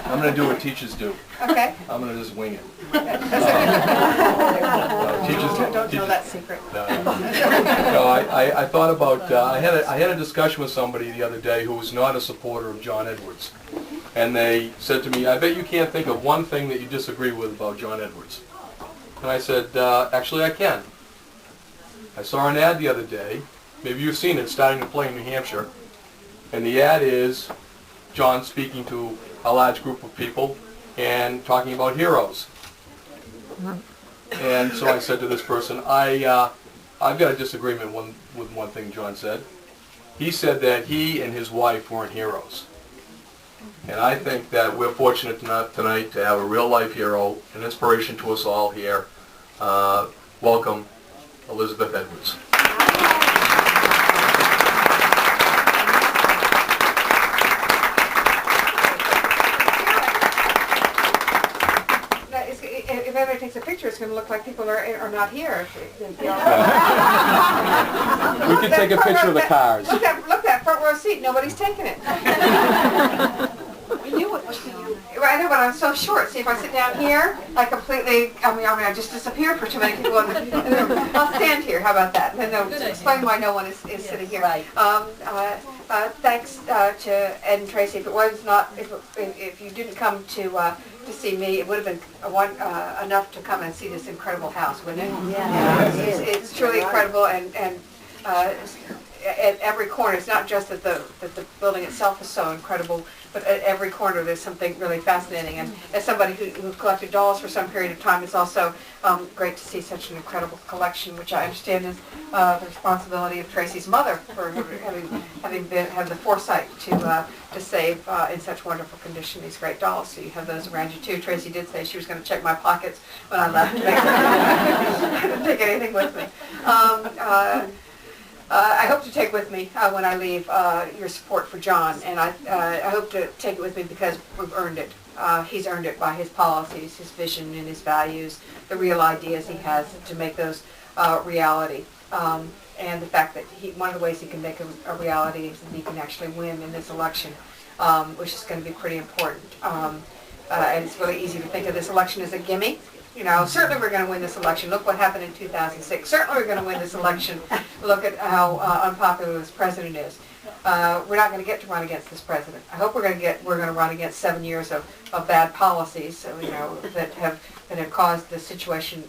I'm going to do what teachers do. Okay. I'm going to just wing it. Don't tell that secret. No, I thought about, I had a discussion with somebody the other day who was not a supporter of John Edwards. And they said to me, I bet you can't think of one thing that you disagree with about John Edwards. And I said, actually I can. I saw an ad the other day, maybe you've seen it, starting to play in New Hampshire. And the ad is John speaking to a large group of people and talking about heroes. And so I said to this person, I've got a disagreement with one thing John said. He said that he and his wife weren't heroes. And I think that we're fortunate enough tonight to have a real-life hero, an inspiration to us all here. Welcome, Elizabeth Edwards. If everybody takes a picture, it's going to look like people are not here. We can take a picture of the cars. Look that front row seat. Nobody's taking it. We knew it was the I know, but I'm so short. See, if I sit down here, I completely, I just disappear for too many people. I'll stand here. How about that? And then explain why no one is sitting here. Right. Thanks to Ed and Tracy. If it was not, if you didn't come to see me, it would have been enough to come and see this incredible house, wouldn't it? Yeah. It's truly incredible, and at every corner, it's not just that the building itself is so incredible, but at every corner there's something really fascinating. And as somebody who collected dolls for some period of time, it's also great to see such an incredible collection, which I understand is the responsibility of Tracy's mother for having the foresight to save in such wonderful condition these great dolls. So you have those around you too. Tracy did say she was going to check my pockets when I left to make sure I didn't take anything with me. I hope to take with me when I leave your support for John, and I hope to take it with me because we've earned it. He's earned it by his policies, his vision, and his values, the real ideas he has to make those reality. And the fact that one of the ways he can make a reality is that he can actually win in this election, which is going to be pretty important. And it's really easy to think of this election as a gimme. You know, certainly we're going to win this election. Look what happened in 2006. Certainly we're going to win this election. Look at how unpopular this president is. We're not going to get to run against this president. I hope we're going to run against 7 years of bad policies, that have caused the situation,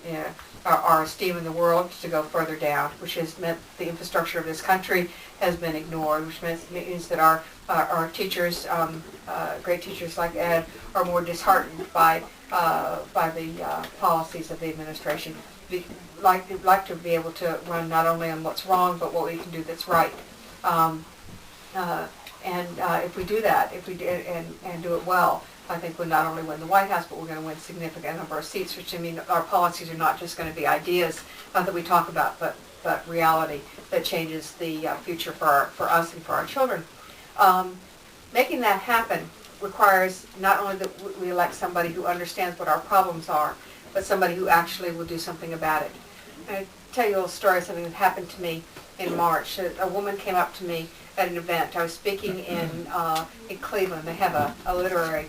our esteem in the world to go further down, which has meant the infrastructure of this country has been ignored, which means that our teachers, great teachers like Ed, are more disheartened by the policies of the administration. We'd like to be able to run not only on what's wrong, but what we can do that's right. If we do that, and do it well, I think we'll not only win the White House, but we're going to win a significant number of seats, which, I mean, our policies are not just going to be ideas that we talk about, but reality that changes the future for us and for our children. Making that happen requires not only that we elect somebody who understands what our problems are, but somebody who actually will do something about it. And I'll tell you a little story of something that happened to me in March. A woman came up to me at an event. I was speaking in Cleveland. They have a literary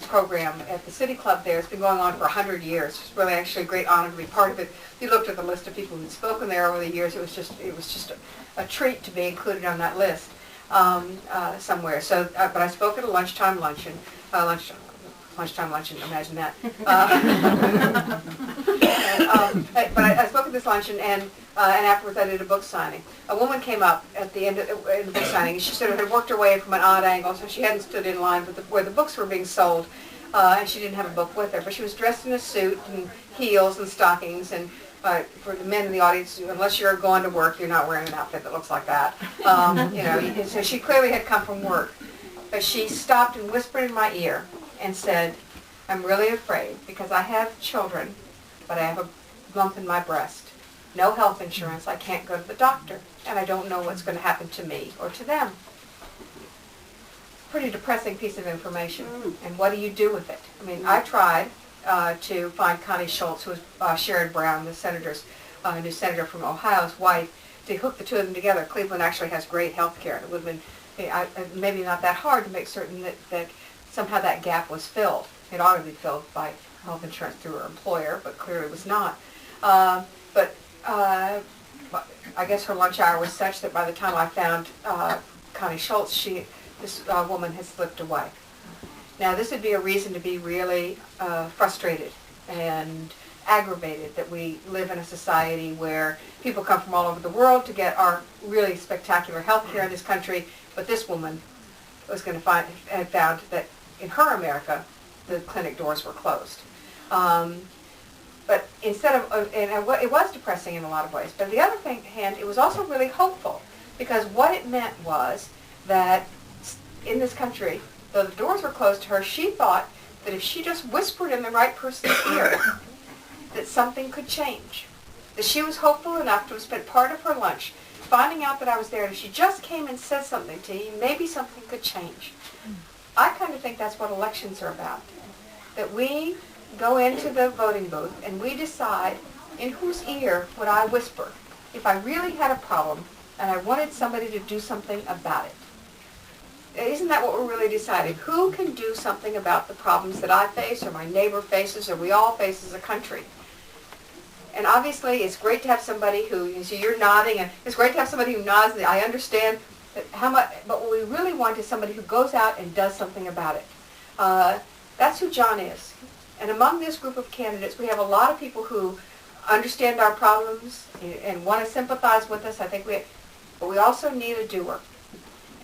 program at the City Club there. It's been going on for 100 years. It's really actually a great honor to be part of it. If you looked at the list of people who'd spoken there over the years, it was just a treat to be included on that list somewhere. So, but I spoke at a lunchtime luncheon. Imagine that. But I spoke at this luncheon, and afterwards I did a book signing. A woman came up at the end of the book signing, and she sort of had worked her way from an odd angle, so she hadn't stood in line where the books were being sold, and she didn't have a book with her. But she was dressed in a suit and heels and stockings, and for the men in the audience, unless you're going to work, you're not wearing an outfit that looks like that. So she clearly had come from work. But she stopped and whispered in my ear and said, "I'm really afraid because I have children, but I have a lump in my breast. No health insurance, I can't go to the doctor, and I don't know what's going to happen to me or to them." Pretty depressing piece of information. And what do you do with it? I mean, I tried to find Connie Schultz, who was Sherrod Brown, the new senator from Ohio's wife, to hook the two of them together. Cleveland actually has great health care. It would have been maybe not that hard to make certain that somehow that gap was filled. It ought to be filled by health insurance through her employer, but clearly it was not. But I guess her lunch hour was such that by the time I found Connie Schultz, this woman had slipped away. Now, this would be a reason to be really frustrated and aggravated that we live in a society where people come from all over the world to get our really spectacular health care in this country, but this woman was going to had found that in her America, the clinic doors were closed. But instead of, and it was depressing in a lot of ways, but on the other hand, it was also really hopeful, because what it meant was that in this country, though the doors were closed to her, she thought that if she just whispered in the right person's ear, that something could change. That she was hopeful enough to have spent part of her lunch finding out that I was there, and if she just came and said something to you, maybe something could change. I kind of think that's what elections are about. That we go into the voting booth and we decide in whose ear would I whisper if I really had a problem and I wanted somebody to do something about it. Isn't that what we're really deciding? Who can do something about the problems that I face or my neighbor faces or we all face as a country? And obviously it's great to have somebody who, you see you're nodding, and it's great to have somebody who nods, and I understand that how much, but what we really want is somebody who goes out and does something about it. That's who John is. And among this group of candidates, we have a lot of people who understand our problems and want to sympathize with us. But we also need a doer.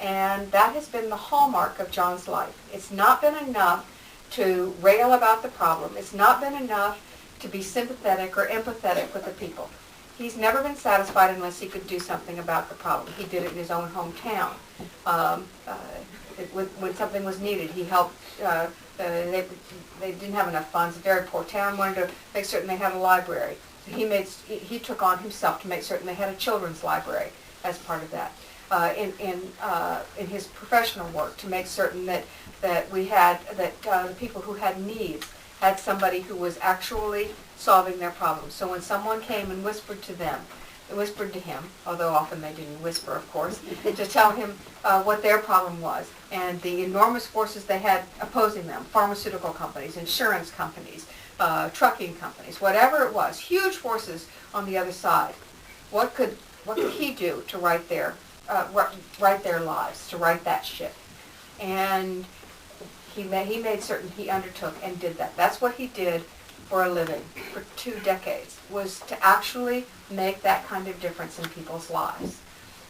And that has been the hallmark of John's life. It's not been enough to rail about the problem. It's not been enough to be sympathetic or empathetic with the people. He's never been satisfied unless he could do something about the problem. He did it in his own hometown. When something was needed, he helped. They didn't have enough funds. A very poor town wanted to make certain they had a library. So he took on himself to make certain they had a children's library as part of that. In his professional work, to make certain that the people who had needs had somebody who was actually solving their problems. So when someone came and whispered to him, although often they didn't whisper, of course, to tell him what their problem was and the enormous forces they had opposing them, pharmaceutical companies, insurance companies, trucking companies, whatever it was, huge forces on the other side. What could he do to right their lives, to right that ship? And he made certain he undertook and did that. That's what he did for a living for 2 decades, was to actually make that kind of difference in people's lives.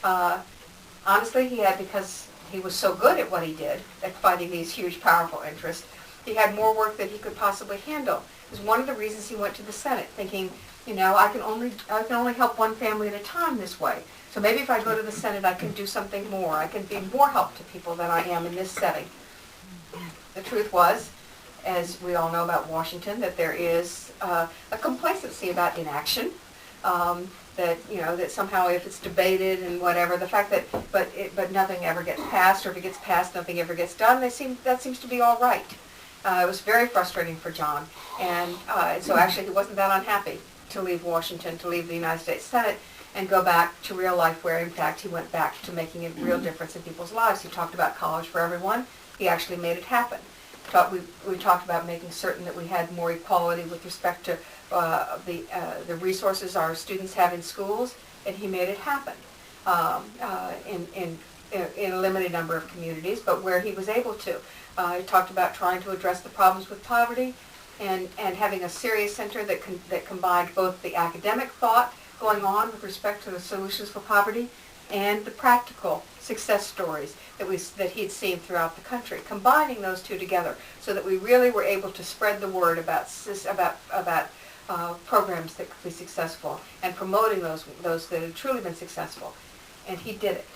Honestly, because he was so good at what he did, at fighting these huge, powerful interests, he had more work than he could possibly handle. It was one of the reasons he went to the Senate, thinking, I can only help one family at a time this way. So maybe if I go to the Senate, I can do something more. I can be more help to people than I am in this setting. The truth was, as we all know about Washington, that there is a complacency about inaction. That somehow if it's debated and whatever, the fact that but nothing ever gets passed, or if it gets passed, nothing ever gets done. That seems to be all right. It was very frustrating for John, and so actually he wasn't that unhappy to leave Washington, to leave the United States Senate, and go back to real life, where in fact he went back to making a real difference in people's lives. He talked about college for everyone. He actually made it happen. We talked about making certain that we had more equality with respect to the resources our students have in schools, and he made it happen in a limited number of communities, but where he was able to. He talked about trying to address the problems with poverty and having a serious center that combined both the academic thought going on with respect to the solutions for poverty and the practical success stories that he'd seen throughout the country, combining those two together so that we really were able to spread the word about programs that could be successful and promoting those that had truly been successful. And he did it.